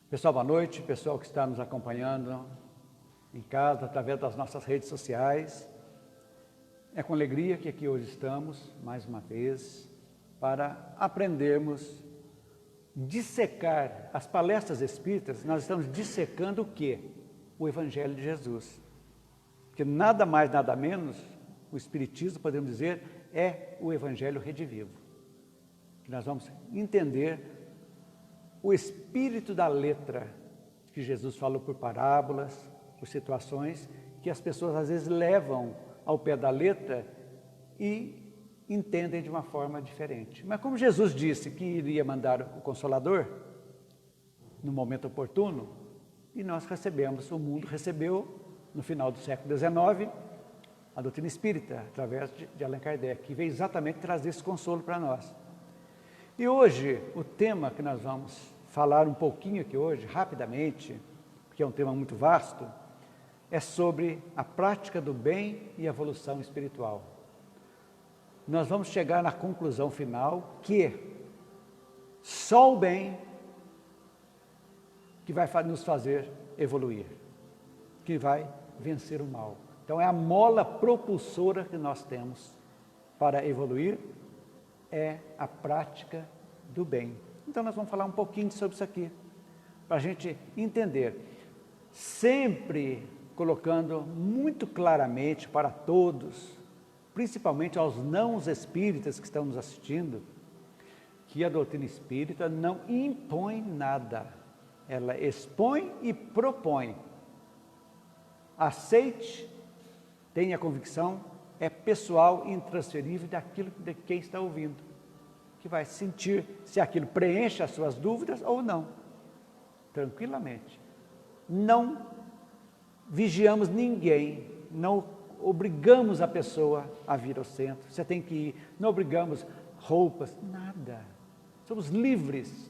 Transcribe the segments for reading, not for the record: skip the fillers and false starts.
Pessoal, boa noite. Pessoal que está nos acompanhando em casa, através das nossas redes sociais. É com alegria que aqui hoje estamos, mais uma vez, para aprendermos, dissecar as palestras espíritas. Nós estamos dissecando o quê? O Evangelho de Jesus. Que nada mais, nada menos, o Espiritismo, podemos dizer, é o Evangelho redivivo. Que nós vamos entender o espírito da letra que Jesus falou por parábolas, por situações que as pessoas às vezes levam ao pé da letra e entendem de uma forma diferente. Mas como Jesus disse que iria mandar o Consolador no momento oportuno, e nós recebemos, o mundo recebeu no final do século XIX a doutrina espírita, através de Allan Kardec, que veio exatamente trazer esse consolo para nós. E hoje, o tema que nós vamos falar um pouquinho aqui hoje, rapidamente, porque é um tema muito vasto, é sobre a prática do bem e a evolução espiritual. Nós vamos chegar na conclusão final que só o bem que vai nos fazer evoluir, que vai vencer o mal. Então é a mola propulsora que nós temos para evoluir, é a prática do bem. Então nós vamos falar um pouquinho sobre isso aqui, para a gente entender, sempre colocando muito claramente para todos, principalmente aos não espíritas que estão nos assistindo, que a doutrina espírita não impõe nada, ela expõe e propõe. Aceite, tenha convicção, é pessoal e intransferível daquilo de quem está ouvindo, que vai sentir se aquilo preenche as suas dúvidas ou não, tranquilamente. Não vigiamos ninguém, não obrigamos a pessoa a vir ao centro, você tem que ir, não obrigamos roupas, nada, somos livres.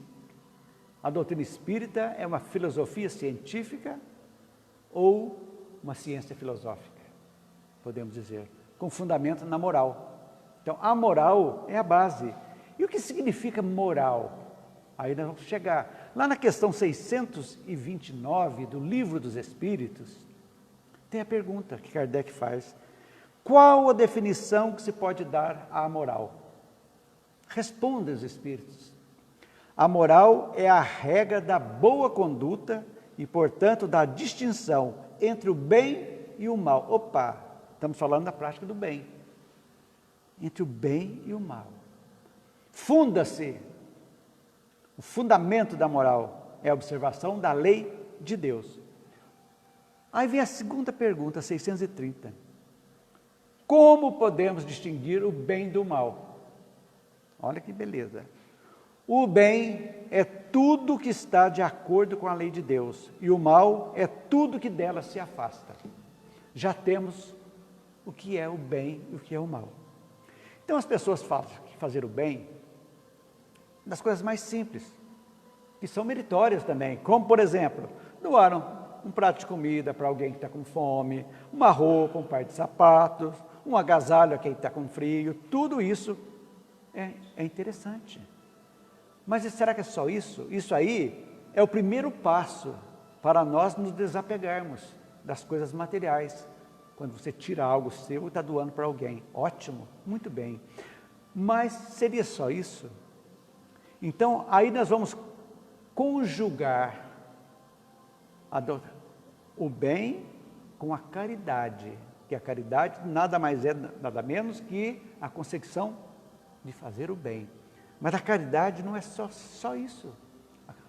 A doutrina espírita é uma filosofia científica ou uma ciência filosófica, podemos dizer, com fundamento na moral. Então, a moral é a base. E o que significa moral? Aí nós vamos chegar. Lá na questão 629 do Livro dos Espíritos, tem a pergunta que Kardec faz. Qual a definição que se pode dar à moral? Respondem os Espíritos. A moral é a regra da boa conduta e, portanto, da distinção entre o bem e o mal. Opa, estamos falando da prática do bem. Entre o bem e o mal. Funda-se, o fundamento da moral é a observação da lei de Deus. Aí vem a segunda pergunta, 630. Como podemos distinguir o bem do mal? Olha que beleza. O bem é tudo que está de acordo com a lei de Deus, e o mal é tudo que dela se afasta. Já temos o que é o bem e o que é o mal. Então as pessoas falam que fazer o bem das coisas mais simples, que são meritórias também, como por exemplo, doar um prato de comida para alguém que está com fome, uma roupa, um par de sapatos, um agasalho a quem está com frio, tudo isso é interessante. Mas será que é só isso? Isso aí é o primeiro passo para nós nos desapegarmos das coisas materiais. Quando você tira algo seu e está doando para alguém, ótimo, muito bem. Mas seria só isso? Então, aí nós vamos conjugar o bem com a caridade, que a caridade nada mais é, nada menos que a consecução de fazer o bem. Mas a caridade não é só isso,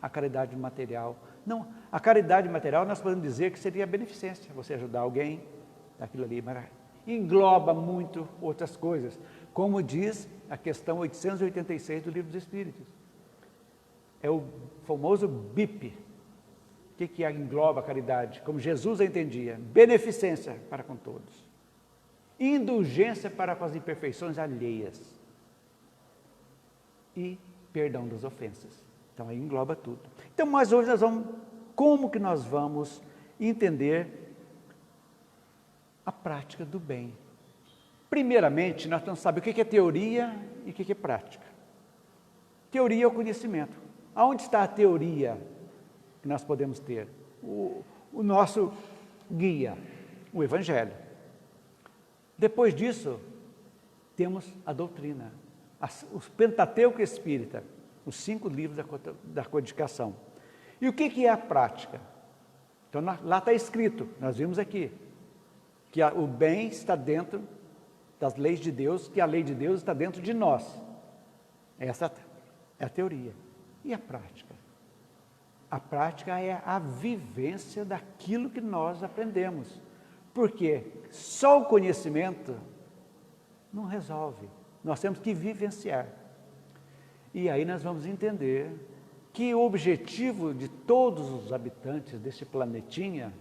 a caridade material. Não, a caridade material nós podemos dizer que seria a beneficência, você ajudar alguém, daquilo ali, mas engloba muito outras coisas, como diz a questão 886 do Livro dos Espíritos. É o famoso BIP. O que engloba a caridade? Como Jesus a entendia, beneficência para com todos, indulgência para com as imperfeições alheias e perdão das ofensas. Então aí engloba tudo. Então, mas hoje nós vamos, como que nós vamos entender a prática do bem? Primeiramente, nós temos que saber o que é teoria e o que é prática. Teoria é o conhecimento. Aonde está a teoria? que nós podemos ter? O nosso guia, o Evangelho. Depois disso, temos a doutrina, o Pentateuco Espírita, os 5 livros da codificação. E o que é a prática? Então, lá está escrito, nós vimos aqui, que o bem está dentro das leis de Deus, que a lei de Deus está dentro de nós. Essa é a teoria. E a prática? A prática é a vivência daquilo que nós aprendemos. Porque só o conhecimento não resolve. Nós temos que vivenciar. E aí nós vamos entender que o objetivo de todos os habitantes deste planetinha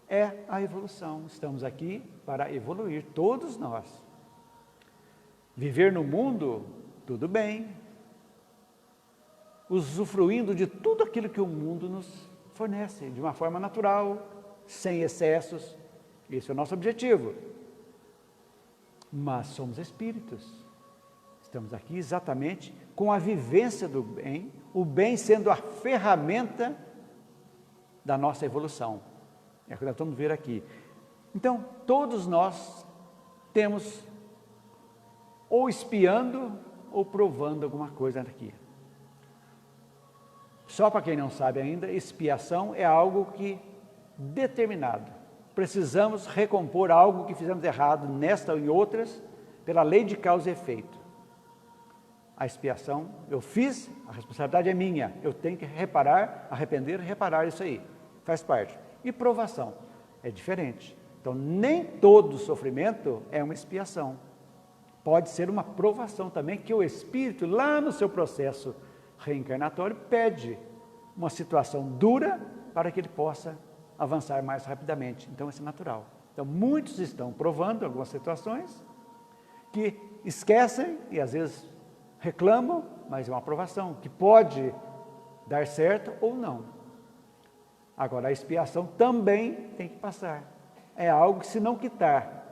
é a evolução. Estamos aqui para evoluir, todos nós. Viver no mundo, tudo bem. Usufruindo de tudo aquilo que o mundo nos fornece, de uma forma natural, sem excessos. Esse é o nosso objetivo. Mas somos espíritos. Estamos aqui exatamente com a vivência do bem, o bem sendo a ferramenta da nossa evolução. É o que nós vamos ver aqui. Então, todos nós temos ou espiando ou provando alguma coisa aqui. Só para quem não sabe ainda, expiação é algo que determinado. Precisamos recompor algo que fizemos errado nesta ou em outras, pela lei de causa e efeito. A expiação, eu fiz, a responsabilidade é minha, eu tenho que reparar, arrepender, reparar isso aí, faz parte. E provação, é diferente. Então, nem todo sofrimento é uma expiação. Pode ser uma provação também, que o espírito, lá no seu processo reencarnatório, pede uma situação dura para que ele possa avançar mais rapidamente. Então, isso é natural. Então, muitos estão provando algumas situações que esquecem e às vezes reclamam, mas é uma aprovação que pode dar certo ou não. Agora, a expiação também tem que passar. É algo que, se não quitar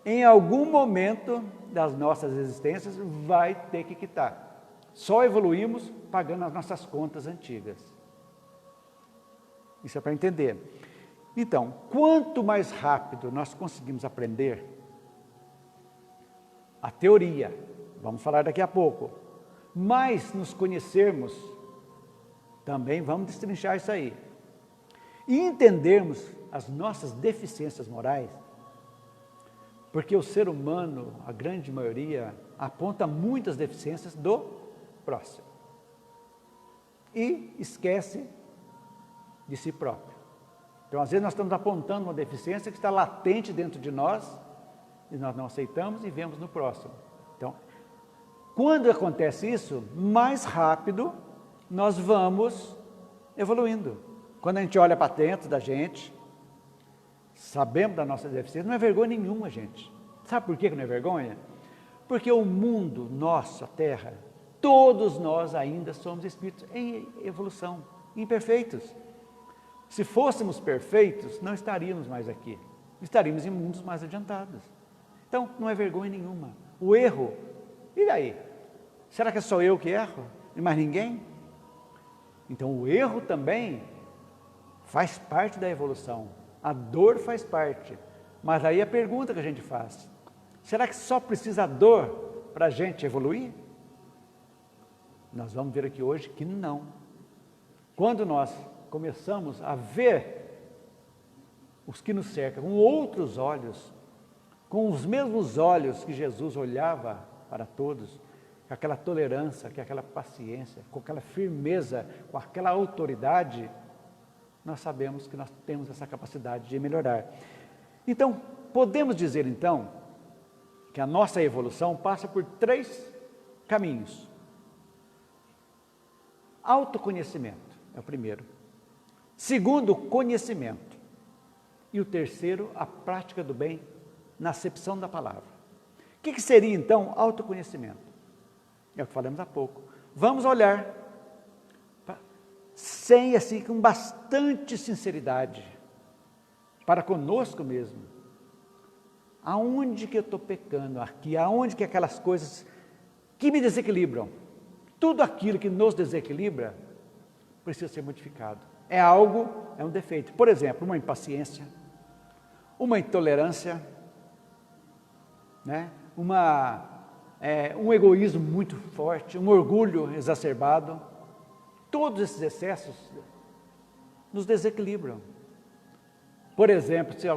em algum momento das nossas existências, vai ter que quitar. Só evoluímos pagando as nossas contas antigas. Isso é para entender. Então, quanto mais rápido nós conseguimos aprender a teoria, vamos falar daqui a pouco, mais nos conhecermos, também vamos destrinchar isso aí, e entendermos as nossas deficiências morais, porque o ser humano, a grande maioria, aponta muitas deficiências do próximo e esquece de si próprio. Então, às vezes nós estamos apontando uma deficiência que está latente dentro de nós e nós não aceitamos e vemos no próximo. Então, quando acontece isso, mais rápido nós vamos evoluindo. Quando a gente olha para dentro da gente, sabemos da nossa deficiência, não é vergonha nenhuma, gente. Sabe por que não é vergonha? Porque o mundo, nosso, a Terra, todos nós ainda somos espíritos em evolução, imperfeitos. Se fôssemos perfeitos, não estaríamos mais aqui. Estaríamos em mundos mais adiantados. Então, não é vergonha nenhuma. O erro, e daí? Será que é só eu que erro? E mais ninguém? Então, o erro também faz parte da evolução. A dor faz parte. Mas aí a pergunta que a gente faz: será que só precisa dor para a gente evoluir? Nós vamos ver aqui hoje que não. Quando nós começamos a ver os que nos cercam com outros olhos, com os mesmos olhos que Jesus olhava para todos, com aquela tolerância, com aquela paciência, com aquela firmeza, com aquela autoridade, nós sabemos que nós temos essa capacidade de melhorar. Então, podemos dizer então, que a nossa evolução passa por 3 caminhos. Autoconhecimento é o primeiro. Segundo, conhecimento. E o terceiro, a prática do bem na acepção da palavra. O que seria então autoconhecimento? É o que falamos há pouco. Vamos olhar sem assim, com bastante sinceridade para conosco mesmo. Aonde que eu estou pecando aqui? Aonde que aquelas coisas que me desequilibram? Tudo aquilo que nos desequilibra precisa ser modificado. É algo, é um defeito. Por exemplo, uma impaciência, uma intolerância, né? Um egoísmo muito forte, um orgulho exacerbado. Todos esses excessos nos desequilibram. Por exemplo, se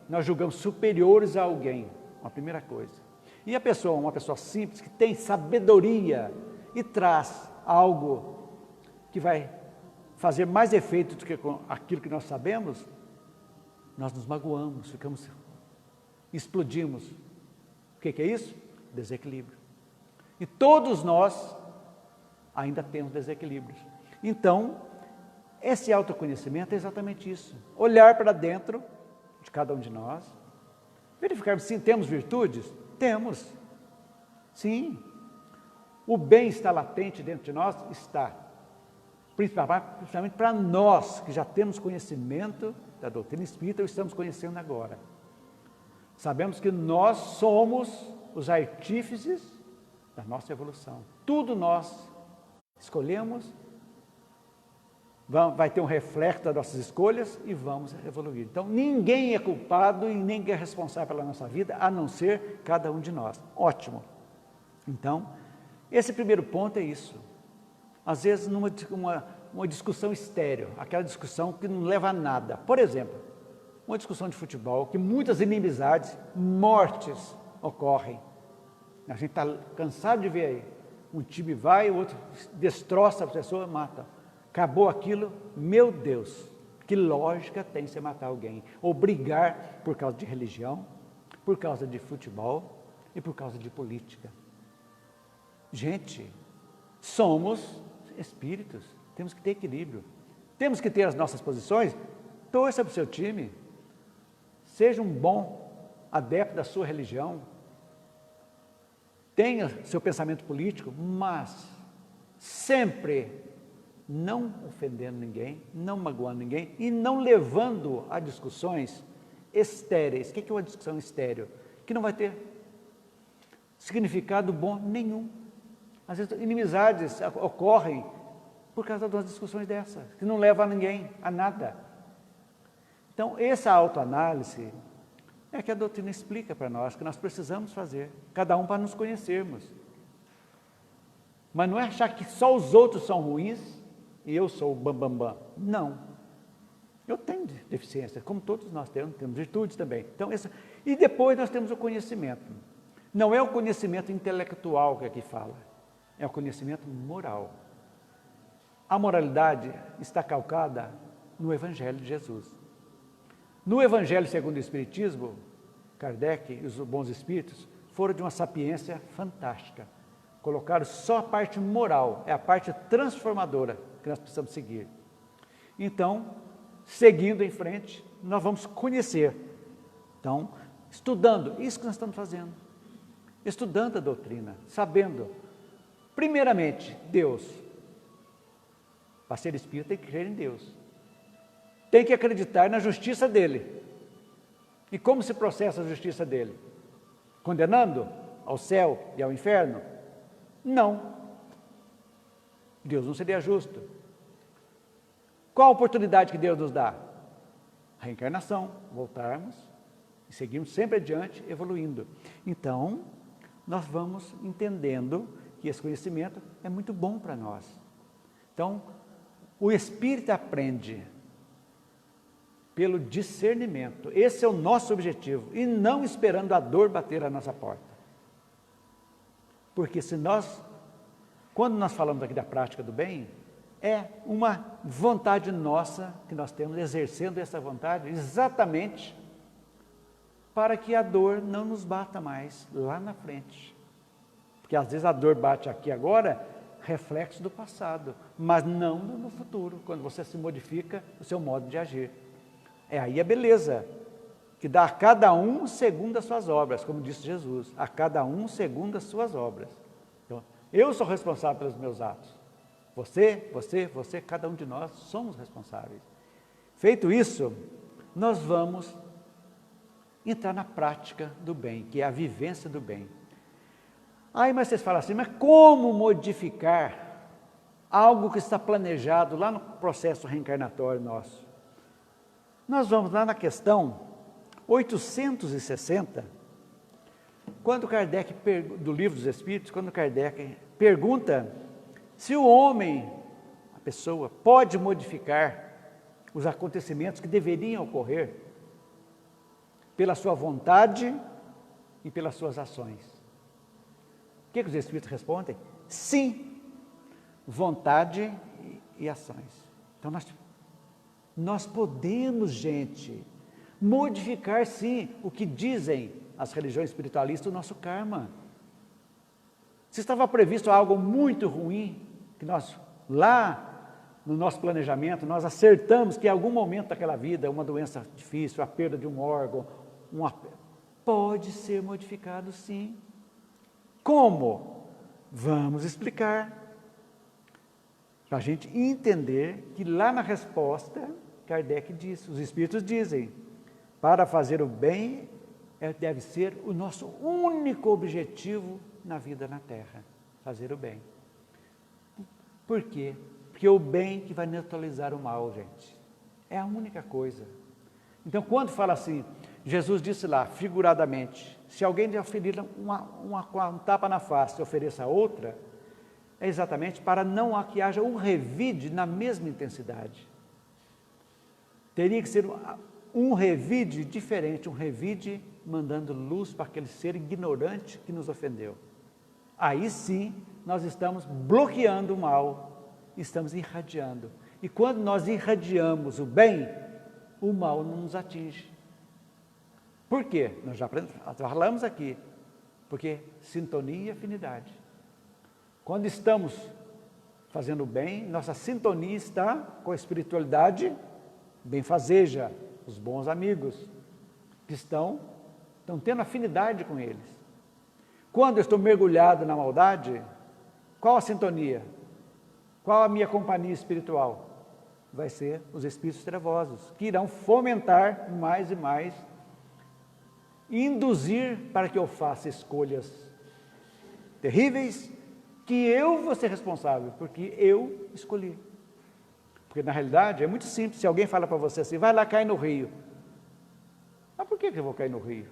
nós julgamos superiores a alguém, uma primeira coisa. E uma pessoa simples, que tem sabedoria e traz algo que vai fazer mais efeito do que aquilo que nós sabemos, nós nos magoamos, explodimos. O que é isso? Desequilíbrio. E todos nós ainda temos desequilíbrios. Então, esse autoconhecimento é exatamente isso. Olhar para dentro de cada um de nós, verificarmos se temos virtudes. Temos. Sim. O bem está latente dentro de nós? Está. Principalmente para nós, que já temos conhecimento da doutrina espírita, ou estamos conhecendo agora. Sabemos que nós somos os artífices da nossa evolução. Tudo nós escolhemos, vai ter um reflexo das nossas escolhas e vamos evoluir. Então, ninguém é culpado e ninguém é responsável pela nossa vida, a não ser cada um de nós. Ótimo. Então, esse primeiro ponto é isso. Às vezes, uma discussão estéril, aquela discussão que não leva a nada. Por exemplo, uma discussão de futebol, que muitas inimizades, mortes ocorrem. A gente está cansado de ver aí. Um time vai, o outro destroça a pessoa, mata. Acabou aquilo, meu Deus, que lógica tem você matar alguém? Ou brigar por causa de religião, por causa de futebol e por causa de política. Gente, somos espíritos, temos que ter equilíbrio. Temos que ter as nossas posições. Torça para o seu time. Seja um bom adepto da sua religião. Tenha seu pensamento político, mas sempre não ofendendo ninguém, não magoando ninguém e não levando a discussões estéreis. O que é uma discussão estéril? Que não vai ter significado bom nenhum. Às vezes inimizades ocorrem por causa de umas discussões dessas, que não levam a ninguém, a nada. Então, essa autoanálise é que a doutrina explica para nós, que nós precisamos fazer, cada um para nos conhecermos. Mas não é achar que só os outros são ruins e eu sou o bambambam. Não. Eu tenho deficiência, como todos nós temos virtudes também. Então, e depois nós temos o conhecimento. Não é o conhecimento intelectual que aqui fala, é o conhecimento moral. A moralidade está calcada no Evangelho de Jesus. No Evangelho segundo o Espiritismo, Kardec e os bons espíritos foram de uma sapiência fantástica. Colocaram só a parte moral, é a parte transformadora que nós precisamos seguir. Então, seguindo em frente, nós vamos conhecer. Então, estudando, isso que nós estamos fazendo. Estudando a doutrina, sabendo, primeiramente, Deus. Para ser espírita tem que crer em Deus. Tem que acreditar na justiça dele. E como se processa a justiça dele? Condenando ao céu e ao inferno? Não. Deus não seria justo. Qual a oportunidade que Deus nos dá? A reencarnação, voltarmos e seguirmos sempre adiante, evoluindo. Então, nós vamos entendendo que esse conhecimento é muito bom para nós. Então, o espírito aprende pelo discernimento. Esse é o nosso objetivo, e não esperando a dor bater à nossa porta. Porque quando nós falamos aqui da prática do bem, é uma vontade nossa que nós temos, exercendo essa vontade exatamente para que a dor não nos bata mais lá na frente. Porque às vezes a dor bate aqui agora, reflexo do passado, mas não no futuro, quando você se modifica o seu modo de agir. É aí a beleza, que dá a cada um segundo as suas obras, como disse Jesus, a cada um segundo as suas obras. Então, eu sou responsável pelos meus atos. Você, cada um de nós somos responsáveis. Feito isso, nós vamos entrar na prática do bem, que é a vivência do bem. Aí, mas vocês falam assim, mas como modificar algo que está planejado lá no processo reencarnatório nosso. Nós vamos lá na questão 860, quando Kardec, do Livro dos Espíritos, quando Kardec pergunta se o homem, a pessoa, pode modificar os acontecimentos que deveriam ocorrer pela sua vontade e pelas suas ações. O que os Espíritos respondem? Sim, vontade e ações. Então nós podemos, gente, modificar sim o que dizem as religiões espiritualistas, o nosso karma. Se estava previsto algo muito ruim, que nós lá no nosso planejamento, nós acertamos que em algum momento daquela vida, uma doença difícil, a perda de um órgão, pode ser modificado sim. Como? Vamos explicar. Para a gente entender que lá na resposta, Kardec diz, os Espíritos dizem, para fazer o bem, deve ser o nosso único objetivo na vida na Terra, fazer o bem. Por quê? Porque é o bem que vai neutralizar o mal, gente. É a única coisa. Então, quando fala assim, Jesus disse lá, figuradamente, se alguém lhe oferir um tapa na face e ofereça outra, é exatamente para não que haja um revide na mesma intensidade. Teria que ser um revide diferente, um revide mandando luz para aquele ser ignorante que nos ofendeu. Aí sim, nós estamos bloqueando o mal, estamos irradiando. E quando nós irradiamos o bem, o mal não nos atinge. Por quê? Nós já falamos aqui. Porque sintonia e afinidade. Quando estamos fazendo o bem, nossa sintonia está com a espiritualidade benfazeja, os bons amigos, que estão tendo afinidade com eles. Quando eu estou mergulhado na maldade, qual a sintonia? Qual a minha companhia espiritual? Vai ser os espíritos trevosos, que irão fomentar mais e mais, e induzir para que eu faça escolhas terríveis, que eu vou ser responsável, porque eu escolhi. Porque na realidade é muito simples, se alguém fala para você assim, vai lá cair no rio. Mas por que eu vou cair no rio?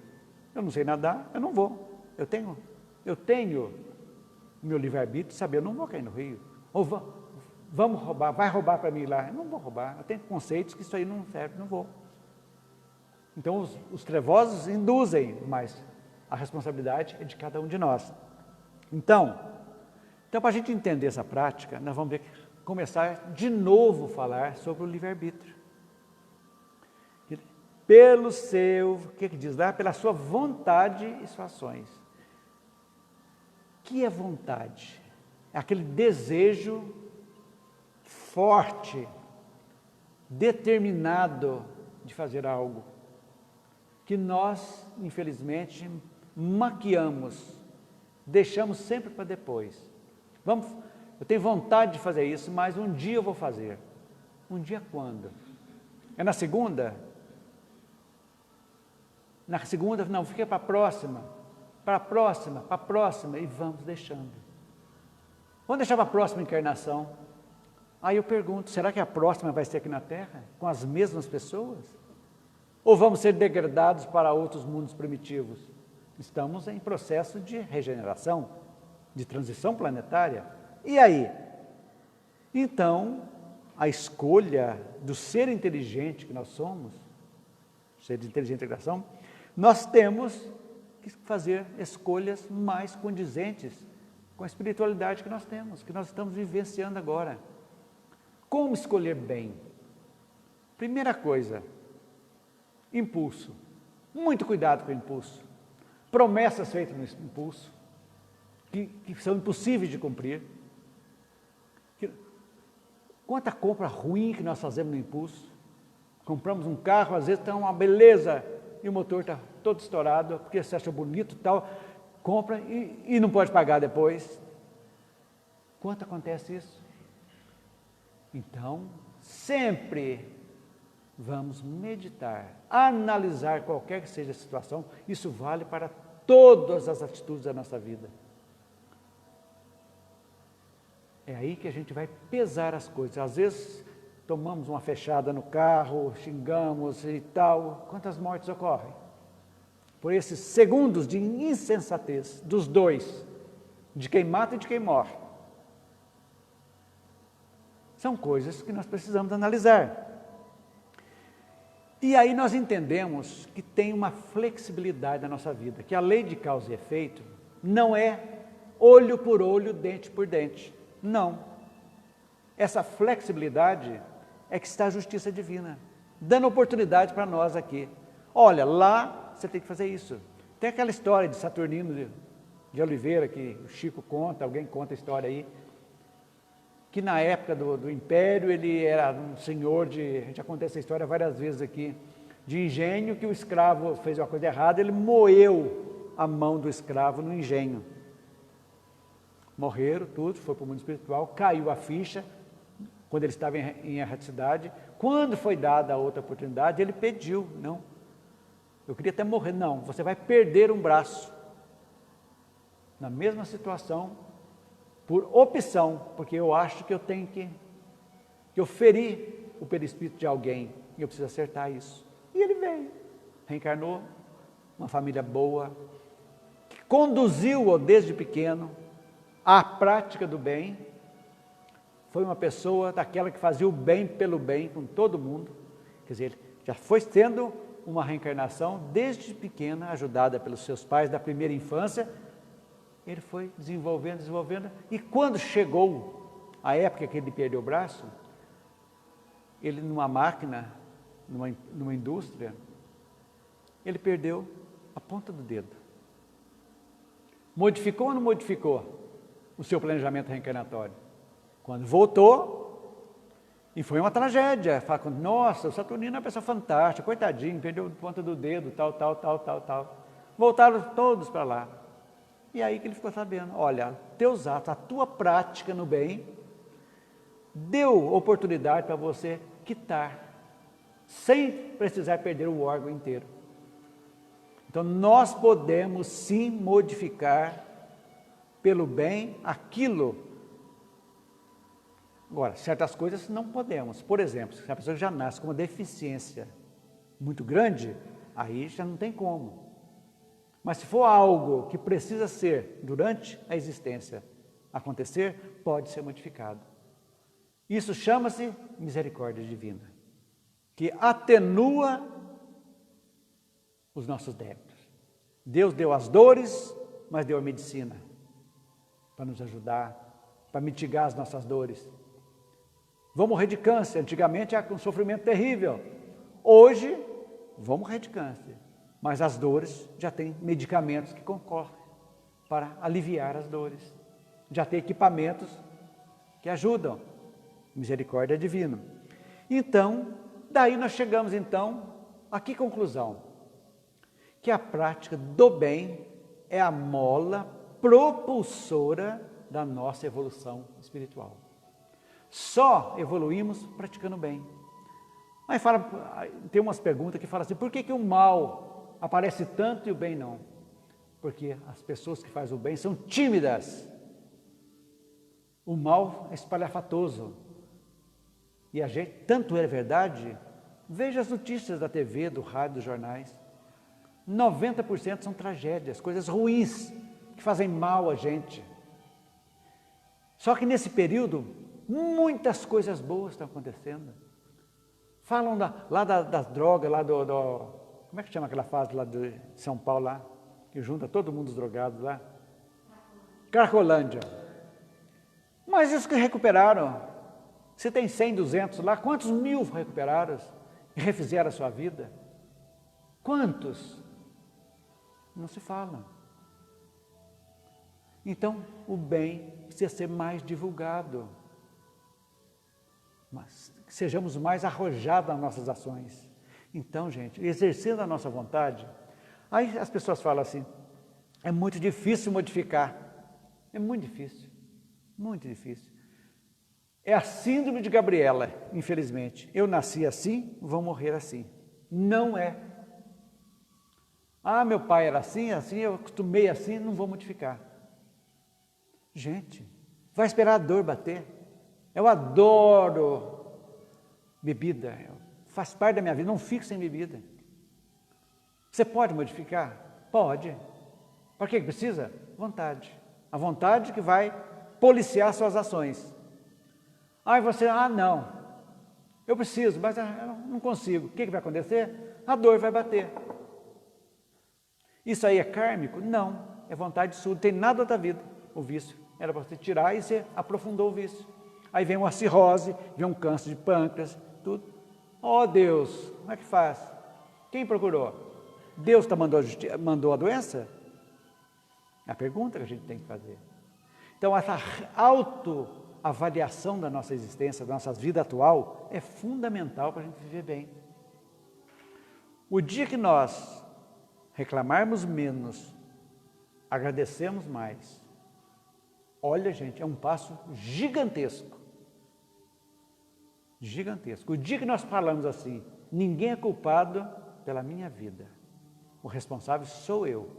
Eu não sei nadar, eu não vou. Eu tenho meu livre-arbítrio de saber, eu não vou cair no rio. Ou vamos roubar, vai roubar para mim lá. Eu não vou roubar, eu tenho conceitos que isso aí não serve, não vou. Então os trevosos induzem, mas a responsabilidade é de cada um de nós. Então para a gente entender essa prática, nós vamos começar de novo a falar sobre o livre-arbítrio. Pelo seu, o que diz lá? Pela sua vontade e suas ações. O que é vontade? É aquele desejo forte, determinado de fazer algo, que nós, infelizmente, maquiamos, deixamos sempre para depois. Eu tenho vontade de fazer isso, mas um dia eu vou fazer. Um dia quando? É na segunda? Na segunda, não, fica para a próxima, e vamos deixando. Vamos deixar para a próxima encarnação. Aí eu pergunto, será que a próxima vai ser aqui na Terra, com as mesmas pessoas? Ou vamos ser degradados para outros mundos primitivos? Estamos em processo de regeneração, de transição planetária. E aí? Então, a escolha do ser inteligente que nós somos, ser de inteligente integração, nós temos que fazer escolhas mais condizentes com a espiritualidade que nós temos, que nós estamos vivenciando agora. Como escolher bem? Primeira coisa, impulso. Muito cuidado com o impulso. Promessas feitas no impulso, que são impossíveis de cumprir. Quanta compra ruim que nós fazemos no impulso. Compramos um carro, às vezes está uma beleza, e o motor está todo estourado, porque você acha bonito e tal, compra e não pode pagar depois. Quanto acontece isso? Então, sempre vamos meditar, analisar qualquer que seja a situação. Isso vale para todas as atitudes da nossa vida. É aí que a gente vai pesar as coisas. Às vezes tomamos uma fechada no carro, xingamos e tal. Quantas mortes ocorrem? Por esses segundos de insensatez dos dois, de quem mata e de quem morre. São coisas que nós precisamos analisar. E aí nós entendemos que tem uma flexibilidade na nossa vida, que a lei de causa e efeito não é olho por olho, dente por dente. Não. Essa flexibilidade é que está a justiça divina, dando oportunidade para nós aqui. Olha, lá você tem que fazer isso. Tem aquela história de Saturnino de Oliveira, que o Chico conta, alguém conta a história aí, que na época do Império ele era um senhor a gente conta essa história várias vezes aqui, de engenho, que o escravo fez uma coisa errada, ele moeu a mão do escravo no engenho. Morreram, tudo, foi para o mundo espiritual, caiu a ficha, quando ele estava em erraticidade. Quando foi dada a outra oportunidade, ele pediu, não, eu queria até morrer, não, você vai perder um braço. Na mesma situação, por opção, porque eu acho que eu tenho que eu feri o perispírito de alguém, e eu preciso acertar isso. E ele veio, reencarnou, uma família boa, que conduziu-o desde pequeno à prática do bem. Foi uma pessoa daquela que fazia o bem pelo bem com todo mundo, quer dizer, já foi tendo uma reencarnação desde pequena, ajudada pelos seus pais da primeira infância. Ele foi desenvolvendo, e quando chegou a época que ele perdeu o braço, ele numa máquina, numa indústria, ele perdeu a ponta do dedo. Modificou ou não modificou o seu planejamento reencarnatório? Quando voltou, e foi uma tragédia, fala, nossa, o Saturnino é uma pessoa fantástica, coitadinho, perdeu a ponta do dedo, tal. Voltaram todos para lá. E aí que ele ficou sabendo, olha, teus atos, a tua prática no bem, deu oportunidade para você quitar, sem precisar perder o órgão inteiro. Então nós podemos sim modificar pelo bem aquilo. Agora, certas coisas não podemos. Por exemplo, se a pessoa já nasce com uma deficiência muito grande, aí já não tem como. Mas se for algo que precisa ser, durante a existência, acontecer, pode ser modificado. Isso chama-se misericórdia divina, que atenua os nossos débitos. Deus deu as dores, mas deu a medicina para nos ajudar, para mitigar as nossas dores. Vou morrer de câncer, antigamente era um sofrimento terrível. Hoje, vou morrer de câncer. Mas as dores, já tem medicamentos que concorrem para aliviar as dores. Já tem equipamentos que ajudam. Misericórdia divina. Então, daí nós chegamos então, a que conclusão? Que a prática do bem é a mola propulsora da nossa evolução espiritual. Só evoluímos praticando bem. Aí tem umas perguntas que falam assim, por que o mal aparece tanto e o bem não? Porque as pessoas que fazem o bem são tímidas. O mal é espalhafatoso. E a gente, tanto é verdade, veja as notícias da TV, do rádio, dos jornais. 90% são tragédias, coisas ruins, que fazem mal a gente. Só que nesse período, muitas coisas boas estão acontecendo. Falam lá das drogas, lá como é que chama aquela fase lá de São Paulo, lá, que junta todo mundo os drogados lá? Cracolândia. Mas os que recuperaram, se tem 100, 200 lá, quantos mil recuperaram e refizeram a sua vida? Quantos? Não se fala. Então, o bem precisa ser mais divulgado. Mas que sejamos mais arrojados nas nossas ações. Então, gente, exercendo a nossa vontade, aí as pessoas falam assim, é muito difícil modificar. É muito difícil, muito difícil. É a síndrome de Gabriela, infelizmente. Eu nasci assim, vou morrer assim. Não é. Ah, meu pai era assim, eu acostumei assim, não vou modificar. Gente, Vai esperar a dor bater? Eu adoro bebida, faz parte da minha vida, não fico sem bebida. Você pode modificar? Pode. Para que precisa? Vontade. A vontade que vai policiar suas ações. Aí você, não, eu preciso, mas eu não consigo. O que vai acontecer? A dor vai bater. Isso aí é kármico? Não, é vontade sua, não tem nada da vida, o vício. Era para você tirar e você aprofundou o vício. Aí vem uma cirrose, vem um câncer de pâncreas, tudo. Oh Deus, como é que faz? Quem procurou? Deus mandou a doença? É a pergunta que a gente tem que fazer. Então, essa autoavaliação da nossa existência, da nossa vida atual, é fundamental para a gente viver bem. O dia que nós reclamarmos menos, agradecemos mais, olha, gente, é um passo gigantesco. Gigantesco. O dia que nós falamos assim, ninguém é culpado pela minha vida. O responsável sou eu.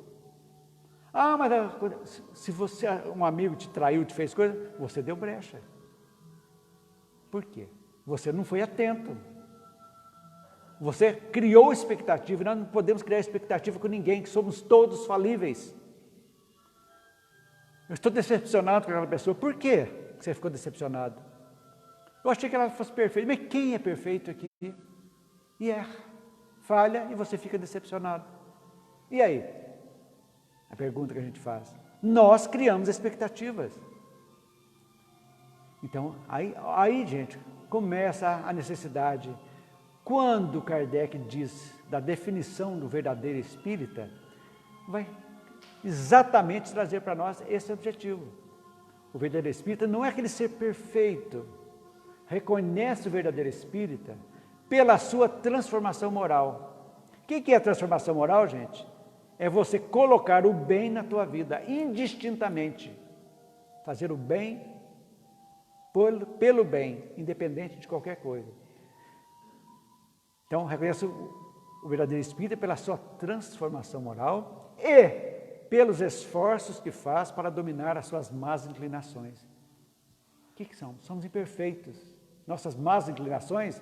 Mas se você, um amigo te traiu, te fez coisa, você deu brecha. Por quê? Você não foi atento. Você criou expectativa, nós não podemos criar expectativa com ninguém, que somos todos falíveis. Eu estou decepcionado com aquela pessoa. Por quê que você ficou decepcionado? Eu achei que ela fosse perfeita. Mas quem é perfeito aqui? E erra, falha e você fica decepcionado. E aí? A pergunta que a gente faz. Nós criamos expectativas. Então, aí gente, começa a necessidade. Quando Kardec diz da definição do verdadeiro espírita, vai exatamente trazer para nós esse objetivo. O verdadeiro espírita não é aquele ser perfeito. Reconhece o verdadeiro espírita pela sua transformação moral. O que é a transformação moral, gente? É você colocar o bem na tua vida, indistintamente. Fazer o bem pelo bem, independente de qualquer coisa. Então, reconheça o verdadeiro espírita pela sua transformação moral e pelos esforços que faz para dominar as suas más inclinações. O que somos? Somos imperfeitos. Nossas más inclinações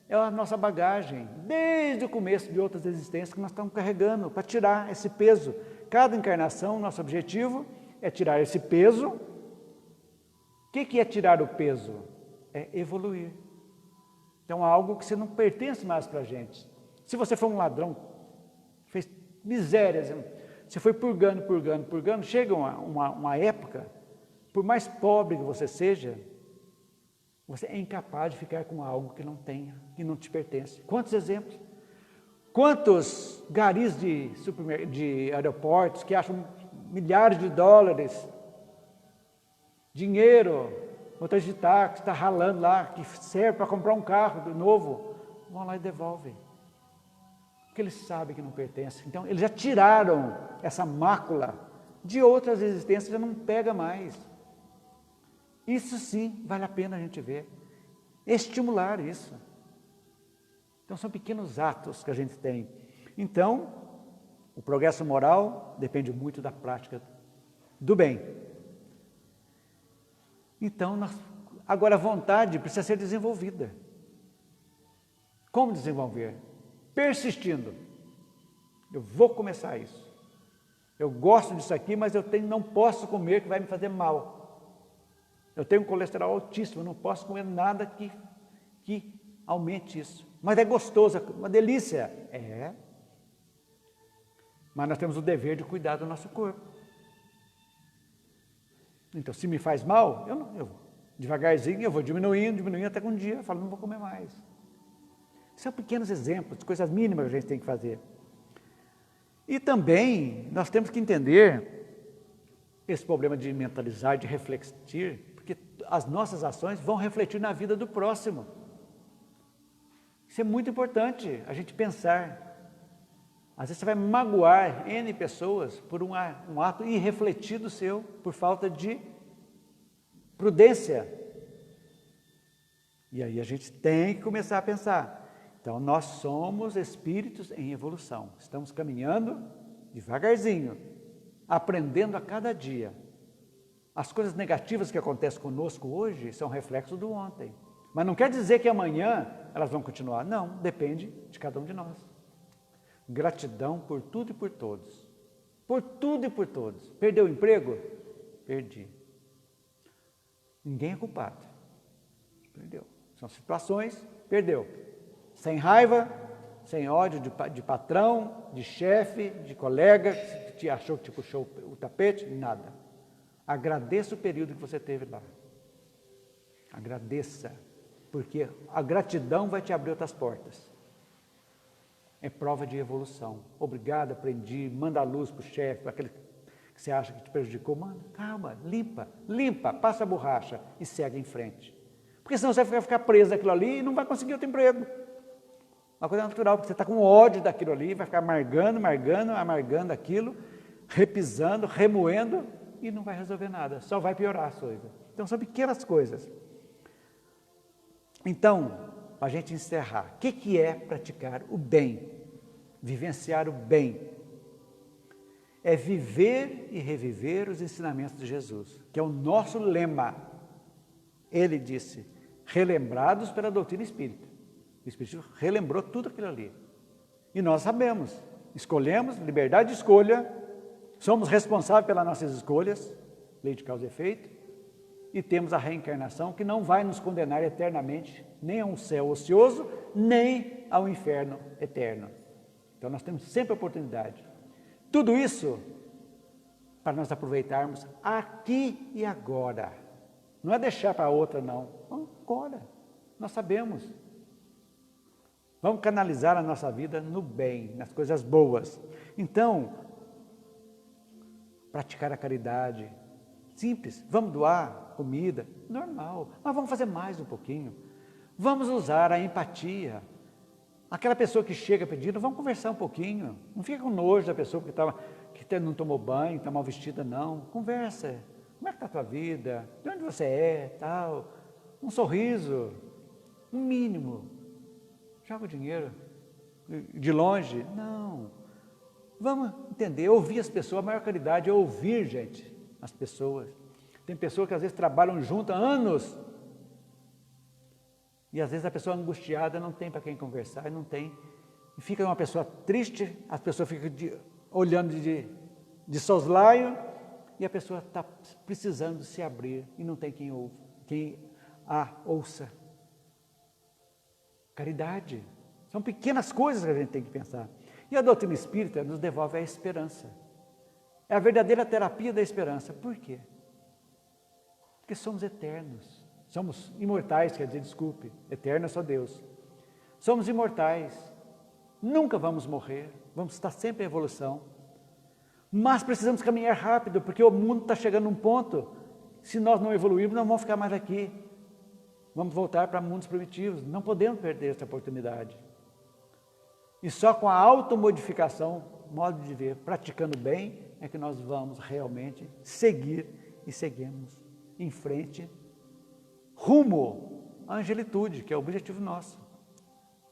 é a nossa bagagem, desde o começo de outras existências que nós estamos carregando, para tirar esse peso. Cada encarnação, nosso objetivo é tirar esse peso. O que é tirar o peso? É evoluir. Então, algo que você não pertence mais para a gente. Se você for um ladrão, fez misérias, você foi purgando, chega uma época, por mais pobre que você seja, você é incapaz de ficar com algo que não tenha, que não te pertence. Quantos exemplos? Quantos garis de aeroportos que acham milhares de dólares, dinheiro, motorista de táxi está ralando lá, que serve para comprar um carro novo, vão lá e devolvem. Porque eles sabem que não pertence. Então, eles já tiraram essa mácula de outras existências, já não pega mais. Isso sim, vale a pena a gente ver. Estimular isso. Então, são pequenos atos que a gente tem. Então, o progresso moral depende muito da prática do bem. Então, agora a vontade precisa ser desenvolvida. Como desenvolver? Persistindo. Eu vou começar isso. Eu gosto disso aqui, mas não posso comer que vai me fazer mal. Eu tenho um colesterol altíssimo, eu não posso comer nada que aumente isso. Mas é gostoso, uma delícia. É. Mas nós temos o dever de cuidar do nosso corpo. Então, se me faz mal, eu devagarzinho, eu vou diminuindo até que um dia eu falo, não vou comer mais. São pequenos exemplos, de coisas mínimas que a gente tem que fazer. E também, nós temos que entender esse problema de mentalizar, de refletir, porque as nossas ações vão refletir na vida do próximo. Isso é muito importante, a gente pensar. Às vezes você vai magoar N pessoas por um ato irrefletido seu, por falta de prudência. E aí a gente tem que começar a pensar. Então, nós somos espíritos em evolução. Estamos caminhando devagarzinho, aprendendo a cada dia. As coisas negativas que acontecem conosco hoje são reflexo do ontem. Mas não quer dizer que amanhã elas vão continuar. Não, depende de cada um de nós. Gratidão por tudo e por todos. Por tudo e por todos. Perdeu o emprego? Perdi. Ninguém é culpado. Perdeu. São situações, perdeu. Sem raiva, sem ódio de patrão, de chefe, de colega, que te achou que te puxou o tapete, nada. Agradeça o período que você teve lá. Agradeça, porque a gratidão vai te abrir outras portas. É prova de evolução. Obrigado, aprendi, manda a luz para o chefe, para aquele que você acha que te prejudicou. Manda, calma, limpa, passa a borracha e segue em frente. Porque senão você vai ficar preso naquilo ali e não vai conseguir outro emprego. Uma coisa natural, porque você está com ódio daquilo ali, vai ficar amargando aquilo, repisando, remoendo, e não vai resolver nada, só vai piorar as coisas. Então, são pequenas coisas. Então, para a gente encerrar, o que é praticar o bem? Vivenciar o bem. É viver e reviver os ensinamentos de Jesus, que é o nosso lema. Ele disse, relembrados pela doutrina espírita. O Espiritismo relembrou tudo aquilo ali. E nós sabemos, escolhemos, liberdade de escolha, somos responsáveis pelas nossas escolhas, lei de causa e efeito, e temos a reencarnação que não vai nos condenar eternamente, nem a um céu ocioso, nem ao inferno eterno. Então nós temos sempre a oportunidade. Tudo isso para nós aproveitarmos aqui e agora. Não é deixar para outra, não. Agora. Nós sabemos. Vamos canalizar a nossa vida no bem, nas coisas boas. Então, praticar a caridade, simples. Vamos doar comida, normal. Mas vamos fazer mais um pouquinho. Vamos usar a empatia. Aquela pessoa que chega pedindo, vamos conversar um pouquinho. Não fica com nojo da pessoa que não tomou banho, está mal vestida, não. Conversa. Como é que está a tua vida? De onde você é? Tal. Um sorriso. Um mínimo. Joga o dinheiro. De longe? Não. Vamos entender, ouvir as pessoas. A maior caridade é ouvir, gente, as pessoas. Tem pessoas que às vezes trabalham junto há anos. E às vezes a pessoa angustiada não tem para quem conversar, não tem. E fica uma pessoa triste, as pessoas ficam olhando de soslaio, e a pessoa está precisando se abrir e não tem quem a ouça. Caridade. São pequenas coisas que a gente tem que pensar. E a doutrina espírita nos devolve a esperança. É a verdadeira terapia da esperança. Por quê? Porque somos eternos. Somos imortais, quer dizer, desculpe, eterno é só Deus. Somos imortais, nunca vamos morrer, vamos estar sempre em evolução. Mas precisamos caminhar rápido, porque o mundo está chegando a um ponto, se nós não evoluirmos, não vamos ficar mais aqui. Vamos voltar para mundos primitivos, não podemos perder essa oportunidade. E só com a automodificação, modo de ver, praticando bem, é que nós vamos realmente seguir e seguimos em frente, rumo à angelitude, que é o objetivo nosso.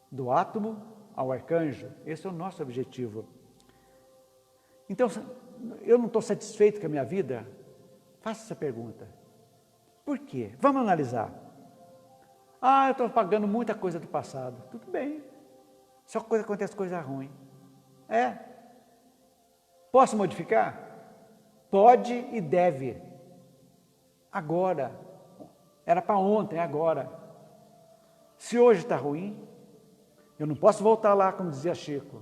Do átomo ao arcanjo, esse é o nosso objetivo. Então, eu não estou satisfeito com a minha vida? Faça essa pergunta. Por quê? Vamos analisar. Eu estou pagando muita coisa do passado. Tudo bem. Só que acontece coisa ruim. Posso modificar? Pode e deve. Agora. Era para ontem, é agora. Se hoje está ruim, eu não posso voltar lá, como dizia Chico,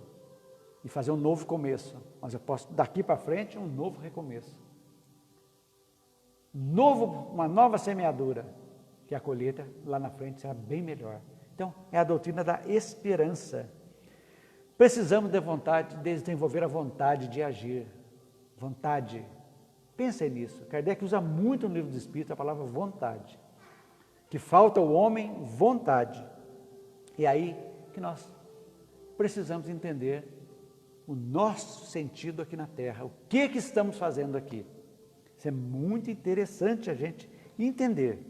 e fazer um novo começo. Mas eu posso, daqui para frente, um novo recomeço. Uma nova semeadura, que a colheita lá na frente será bem melhor. Então, é a doutrina da esperança. Precisamos de desenvolver a vontade de agir. Vontade. Pensem nisso. Kardec usa muito no Livro dos Espíritos a palavra vontade. Que falta ao homem vontade. E aí que nós precisamos entender o nosso sentido aqui na Terra. O que estamos fazendo aqui? Isso é muito interessante a gente entender.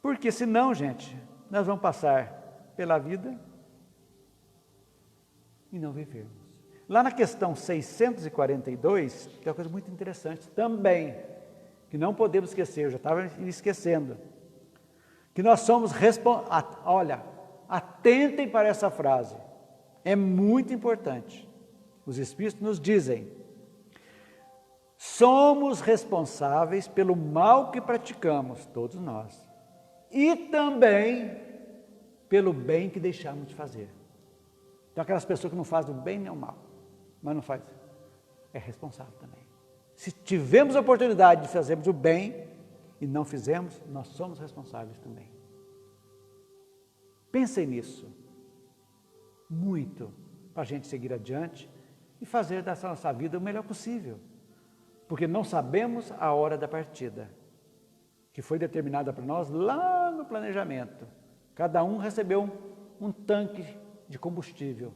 Porque senão, gente, nós vamos passar pela vida e não vivermos. Lá na questão 642, tem uma coisa muito interessante também. que não podemos esquecer, eu já estava me esquecendo, que nós somos olha, atentem para essa frase, é muito importante. Os Espíritos nos dizem: somos responsáveis pelo mal que praticamos, todos nós, e também pelo bem que deixamos de fazer. Então, aquelas pessoas que não fazem o bem nem o mal, mas não faz, é responsável também. Se tivermos a oportunidade de fazermos o bem e não fizemos, nós somos responsáveis também. Pensem nisso, muito, para a gente seguir adiante e fazer dessa nossa vida o melhor possível. Porque não sabemos a hora da partida, que foi determinada para nós lá no planejamento. Cada um recebeu um tanque de combustível.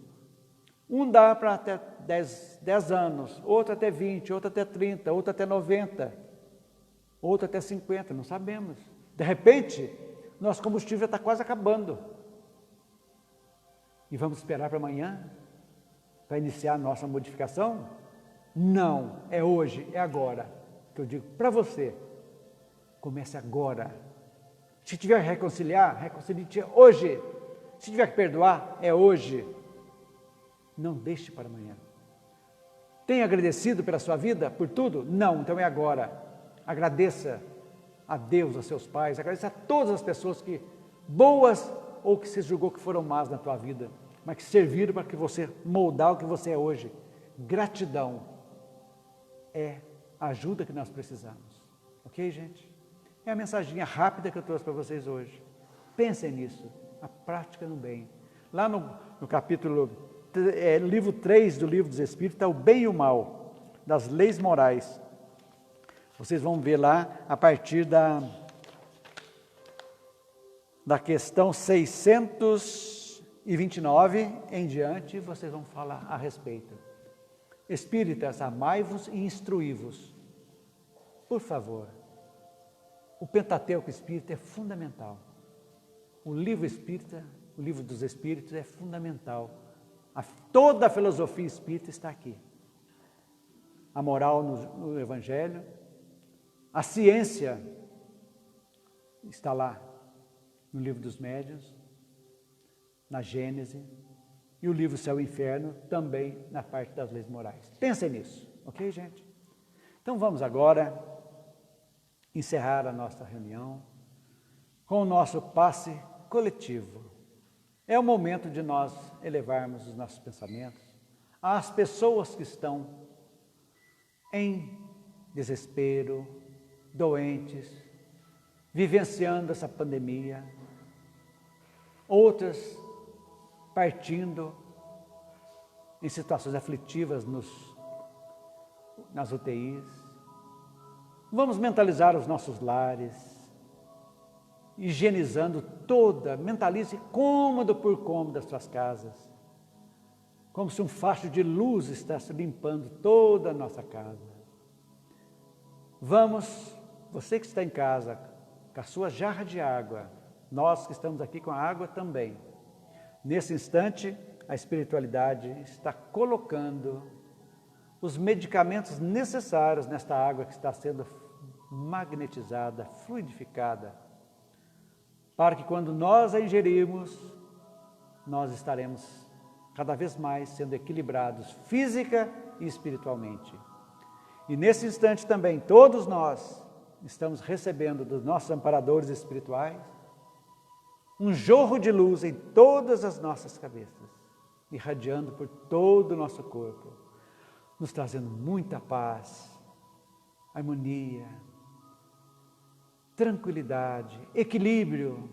Um dá para até 10 anos, outro até 20, outro até 30, outro até 90, outro até 50, não sabemos. De repente, nosso combustível está quase acabando. E vamos esperar para amanhã, para iniciar a nossa modificação? Não, é hoje, é agora. Que eu digo para você, comece agora. Se tiver que reconciliar, reconcilie hoje. Se tiver que perdoar, é hoje. Não deixe para amanhã. Tem agradecido pela sua vida, por tudo? Não, então é agora. Agradeça a Deus, a seus pais, agradeça a todas as pessoas que, boas ou que se julgou que foram más na tua vida, mas que serviram para que você moldar o que você é hoje. Gratidão é a ajuda que nós precisamos. Ok, gente? É a mensaginha rápida que eu trouxe para vocês hoje. Pensem nisso, a prática no bem. Lá no capítulo, livro 3 do Livro dos Espíritos, está o bem e o mal, das leis morais. Vocês vão ver lá, a partir da questão 629 em diante, vocês vão falar a respeito. Espíritas, amai-vos e instruí-vos. Por favor, o Pentateuco Espírita é fundamental. O livro espírita, o livro dos Espíritos é fundamental. Toda a filosofia espírita está aqui. A moral no Evangelho, a ciência está lá no livro dos Médiuns, na Gênese, e o livro Céu e Inferno também na parte das leis morais. Pensem nisso, ok, gente? Então vamos agora encerrar a nossa reunião com o nosso passe coletivo. É o momento de nós elevarmos os nossos pensamentos às pessoas que estão em desespero, doentes, vivenciando essa pandemia, outras partindo em situações aflitivas nas UTIs. Vamos mentalizar os nossos lares, higienizando mentalize cômodo por cômodo das suas casas, como se um facho de luz estivesse limpando toda a nossa casa. Vamos, você que está em casa, com a sua jarra de água, nós que estamos aqui com a água também. Nesse instante, a espiritualidade está colocando os medicamentos necessários nesta água que está sendo magnetizada, fluidificada, para que quando nós a ingerirmos, nós estaremos cada vez mais sendo equilibrados física e espiritualmente. E nesse instante também, todos nós estamos recebendo dos nossos amparadores espirituais um jorro de luz em todas as nossas cabeças, irradiando por todo o nosso corpo, nos trazendo muita paz, harmonia, tranquilidade, equilíbrio,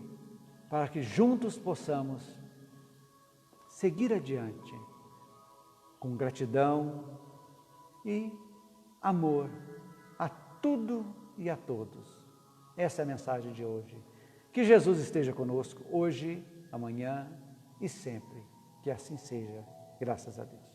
para que juntos possamos seguir adiante com gratidão e amor a tudo e a todos. Essa é a mensagem de hoje. Que Jesus esteja conosco hoje, amanhã e sempre. Que assim seja, graças a Deus.